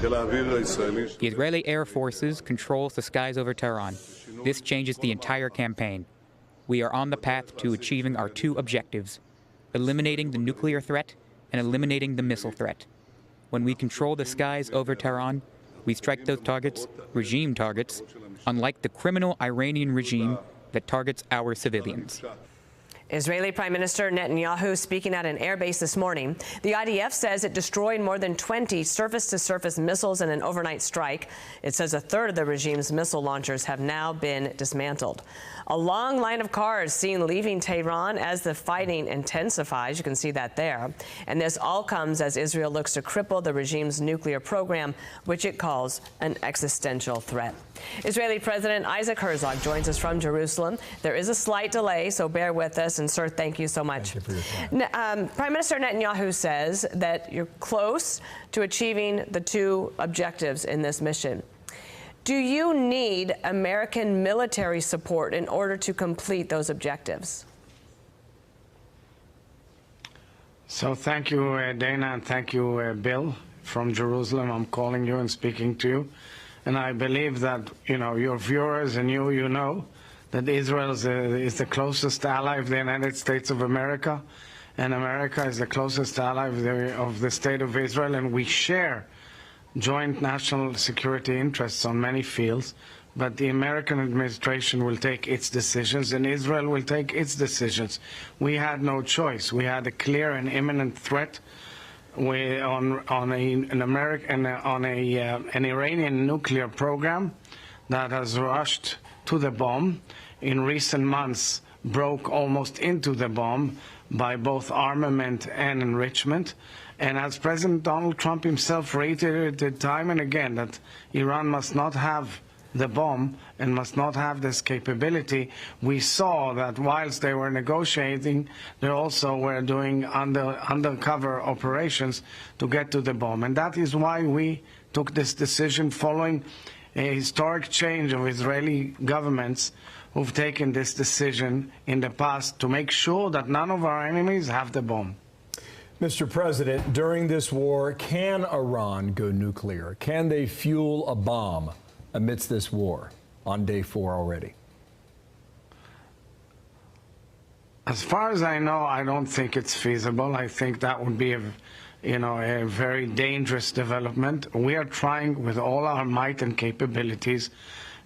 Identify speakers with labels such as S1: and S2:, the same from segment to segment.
S1: The Israeli Air Forces controls the skies over Tehran. This changes the entire campaign. We are on the path to achieving our two objectives: eliminating the nuclear threat and eliminating the missile threat. When we control the skies over Tehran, we strike those targets, regime targets, unlike the criminal Iranian regime that targets our civilians.
S2: Israeli Prime Minister Netanyahu speaking at an airbase this morning. The IDF says it destroyed more than 20 surface-to-surface missiles in an overnight strike. It says a third of the regime's missile launchers have now been dismantled. A long line of cars seen leaving Tehran as the fighting intensifies. You can see that there. And this all comes as Israel looks to cripple the regime's nuclear program, which it calls an existential threat. Israeli President Isaac Herzog joins us from Jerusalem. There is a slight delay, so bear with us. And, sir, thank you so much.
S3: Thank you for your time.
S2: Prime Minister Netanyahu says that you're close to achieving the two objectives in this mission. Do you need American military support in order to complete those objectives?
S4: So thank you, Dana, and thank you, Bill, from Jerusalem. I'm calling you and speaking to you. And I believe that, your viewers and you know that Israel is the closest ally of the United States of America, and America is the closest ally of the State of Israel, and we share joint national security interests on many fields. But the American administration will take its decisions, and Israel will take its decisions. We had no choice. We had a clear and imminent threat on an Iranian nuclear program that has rushed to the bomb. In recent months, broke almost into the bomb by both armament and enrichment. And as President Donald Trump himself reiterated time and again that Iran must not have the bomb and must not have this capability, we saw that whilst they were negotiating, they also were doing undercover operations to get to the bomb. And that is why we took this decision following a historic change of Israeli governments who've taken this decision in the past to make sure that none of our enemies have the bomb.
S3: Mr. President, during this war, can Iran go nuclear? Can they fuel a bomb amidst this war on day 4 already?
S4: As far as I know, I don't think it's feasible. I think that would be a very dangerous development. We are trying with all our might and capabilities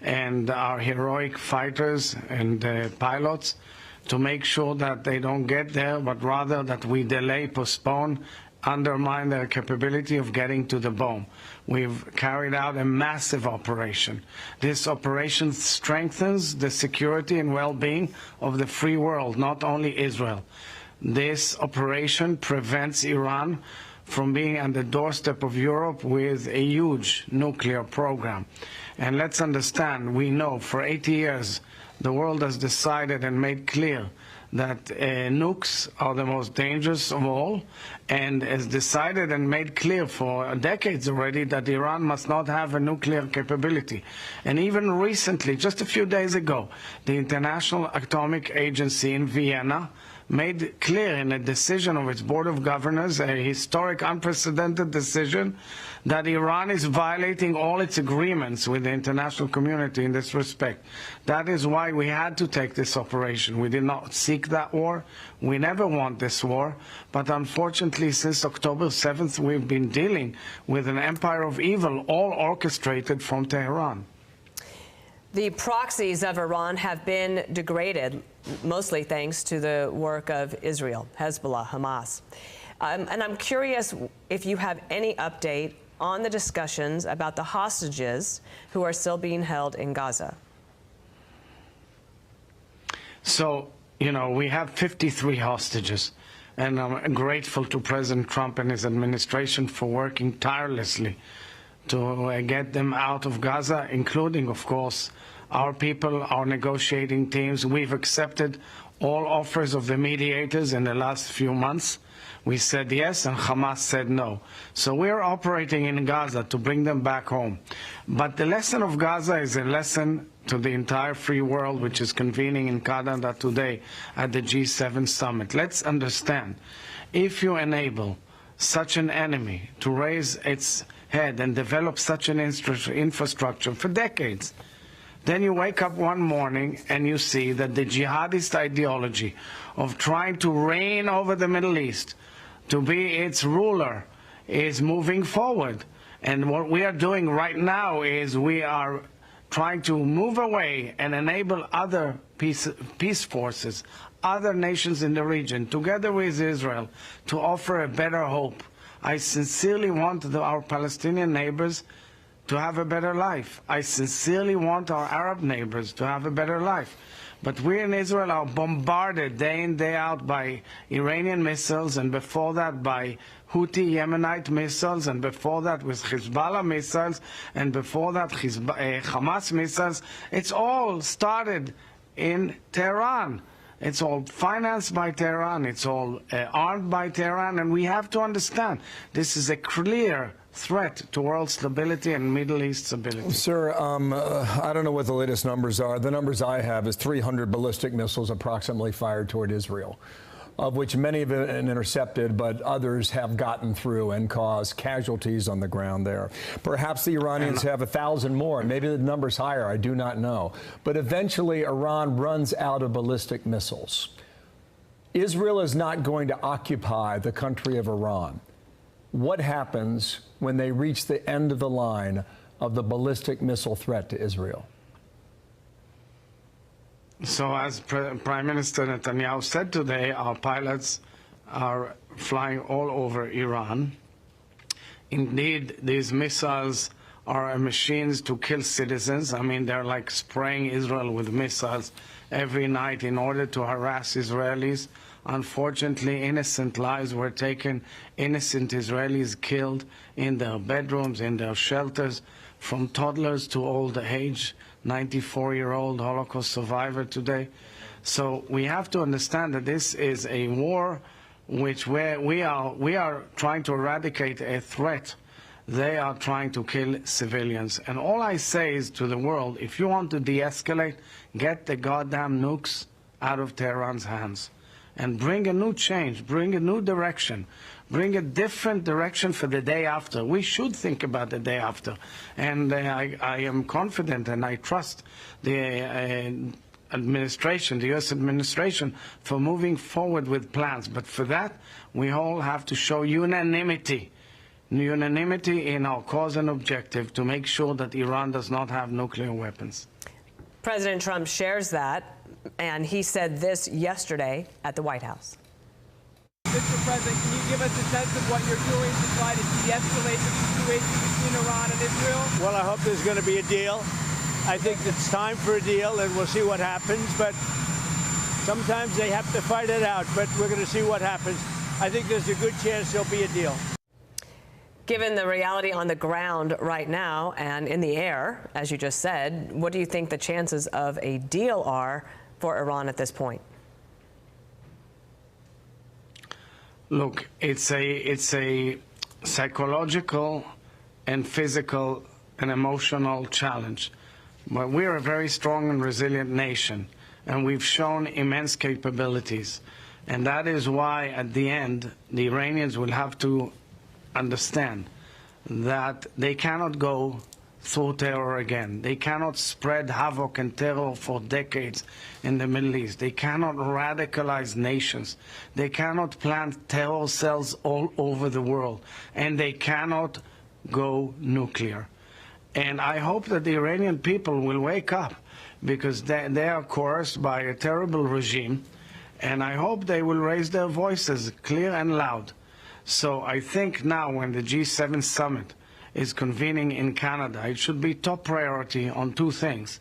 S4: and our heroic fighters and pilots to make sure that they don't get there, but rather that we delay, postpone, undermine their capability of getting to the bomb. We've carried out a massive operation. This operation strengthens the security and well-being of the free world, not only Israel. This operation prevents Iran from being on the doorstep of Europe with a huge nuclear program. And let's understand, we know for 80 years the world has decided and made clear that nukes are the most dangerous of all, and has decided and made clear for decades already that Iran must not have a nuclear capability. And even recently, just a few days ago, the International Atomic Agency in Vienna made clear in a decision of its Board of Governors, a historic, unprecedented decision, that Iran is violating all its agreements with the international community in this respect. That is why we had to take this operation. We did not seek that war. We never want this war. But unfortunately, since October 7th, we've been dealing with an empire of evil, all orchestrated from Tehran.
S2: The proxies of Iran have been degraded, mostly thanks to the work of Israel, Hezbollah, Hamas. And I'm curious if you have any update on the discussions about the hostages who are still being held in Gaza.
S4: So, we have 53 hostages, and I'm grateful to President Trump and his administration for working tirelessly to get them out of Gaza, including, of course, our people, our negotiating teams. We've accepted all offers of the mediators in the last few months. We said yes, and Hamas said no. So we're operating in Gaza to bring them back home. But the lesson of Gaza is a lesson to the entire free world, which is convening in Canada today at the G7 summit. Let's understand, if you enable such an enemy to raise its had and developed such an infrastructure for decades. Then you wake up one morning and you see that the jihadist ideology of trying to reign over the Middle East, to be its ruler, is moving forward. And what we are doing right now is we are trying to move away and enable other peace forces, other nations in the region, together with Israel, to offer a better hope. I sincerely want our Palestinian neighbors to have a better life. I sincerely want our Arab neighbors to have a better life. But we in Israel are bombarded day in, day out by Iranian missiles, and before that by Houthi Yemenite missiles, and before that with Hezbollah missiles, and before that Hamas missiles. It's all started in Tehran. It's all financed by Tehran. It's all armed by Tehran. And we have to understand this is a clear threat to world stability and Middle East stability.
S3: Sir, I don't know what the latest numbers are. The numbers I have is 300 ballistic missiles approximately fired toward Israel, of which many have been intercepted, but others have gotten through and caused casualties on the ground there. Perhaps the Iranians have 1,000 more. Maybe the number's higher. I do not know. But eventually, Iran runs out of ballistic missiles. Israel is not going to occupy the country of Iran. What happens when they reach the end of the line of the ballistic missile threat to Israel?
S4: So as Prime Minister Netanyahu said today, our pilots are flying all over Iran. Indeed, these missiles are machines to kill citizens. I mean, they're like spraying Israel with missiles every night in order to harass Israelis. Unfortunately, innocent lives were taken, innocent Israelis killed in their bedrooms, in their shelters, from toddlers to old age. 94-year-old Holocaust survivor today. So we have to understand that this is a war which we are trying to eradicate a threat. They are trying to kill civilians. And all I say is to the world, if you want to de-escalate, get the goddamn nukes out of Tehran's hands and bring a new change, bring a new direction, bring a different direction for the day after. We should think about the day after. And I am confident and I trust the administration, the U.S. administration, for moving forward with plans. But for that, we all have to show unanimity in our cause and objective to make sure that Iran does not have nuclear weapons.
S2: President Trump shares that, and he said this yesterday at the White House.
S5: Mr. President, can you give us a sense of what you're doing to try to de-escalate the situation between Iran and Israel?
S6: Well, I hope there's going to be a deal. I think it's time for a deal, and we'll see what happens. But sometimes they have to fight it out, but we're going to see what happens. I think there's a good chance there'll be a deal.
S2: Given the reality on the ground right now and in the air, as you just said, what do you think the chances of a deal are for Iran at this point?
S4: Look, it's a psychological and physical and emotional challenge. But we're a very strong and resilient nation, and we've shown immense capabilities. And that is why, at the end, the Iranians will have to understand that they cannot go through terror again. They cannot spread havoc and terror for decades in the Middle East. They cannot radicalize nations. They cannot plant terror cells all over the world. And they cannot go nuclear. And I hope that the Iranian people will wake up, because they are coerced by a terrible regime. And I hope they will raise their voices clear and loud. So I think now, when the G7 summit is convening in Canada, it should be top priority on two things.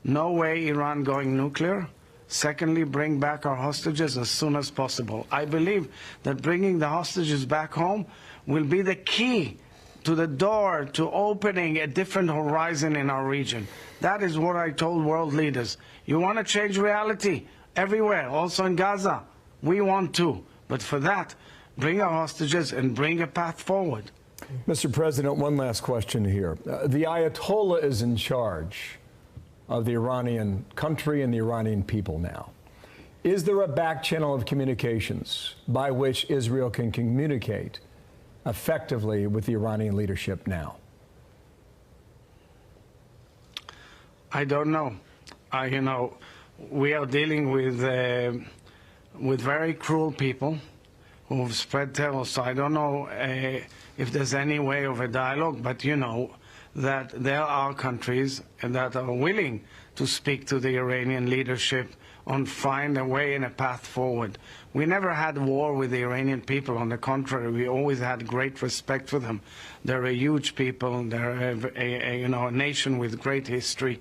S4: No way Iran going nuclear. Secondly, bring back our hostages as soon as possible. I believe that bringing the hostages back home will be the key to the door to opening a different horizon in our region. That is what I told world leaders. You want to change reality everywhere, also in Gaza. We want to. But for that, bring our hostages and bring a path forward.
S3: Mr. President, one last question here. The Ayatollah is in charge of the Iranian country and the Iranian people now. Is there a back channel of communications by which Israel can communicate effectively with the Iranian leadership now?
S4: I don't know. You know, we are dealing with very cruel people who've spread terror. So I don't know if there's any way of a dialogue, but you know that there are countries that are willing to speak to the Iranian leadership on find a way and a path forward. We never had war with the Iranian people. On the contrary, we always had great respect for them. They're a huge people. They're a nation with great history.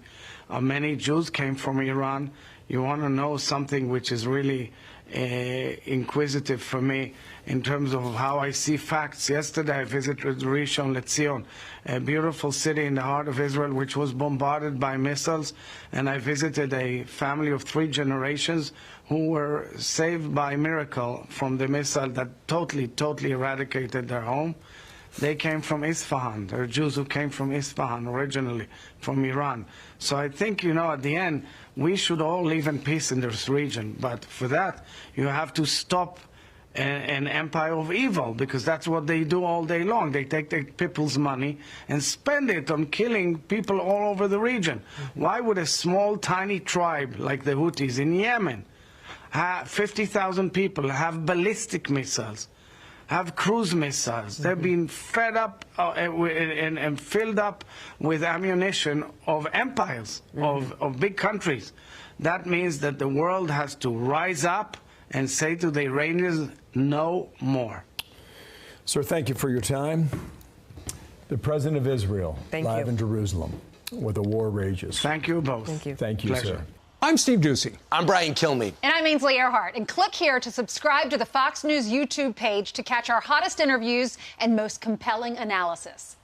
S4: Many Jews came from Iran. You want to know something which is really inquisitive for me in terms of how I see facts. Yesterday I visited Rishon LeZion, a beautiful city in the heart of Israel which was bombarded by missiles, and I visited a family of 3 generations who were saved by miracle from the missile that totally eradicated their home. They came from Isfahan. They're Jews who came from Isfahan originally, from Iran. So I think, you know, at the end, we should all live in peace in this region. But for that, you have to stop an empire of evil, because that's what they do all day long. They take the people's money and spend it on killing people all over the region. Why would a small, tiny tribe like the Houthis in Yemen, 50,000 people, have ballistic missiles, have cruise missiles? They've been fed up and filled up with ammunition of empires, of big countries. That means that the world has to rise up and say to the Iranians, no more.
S3: Sir, thank you for your time. The President of Israel, live in Jerusalem, where the war rages.
S4: Thank you both.
S2: Thank you.
S3: Thank you,
S4: Pleasure.
S3: sir.
S7: I'm Steve Ducey.
S8: I'm Brian Kilmeade.
S9: And I'm Ainsley Earhart. And click here to subscribe to the Fox News YouTube page to catch our hottest interviews and most compelling analysis.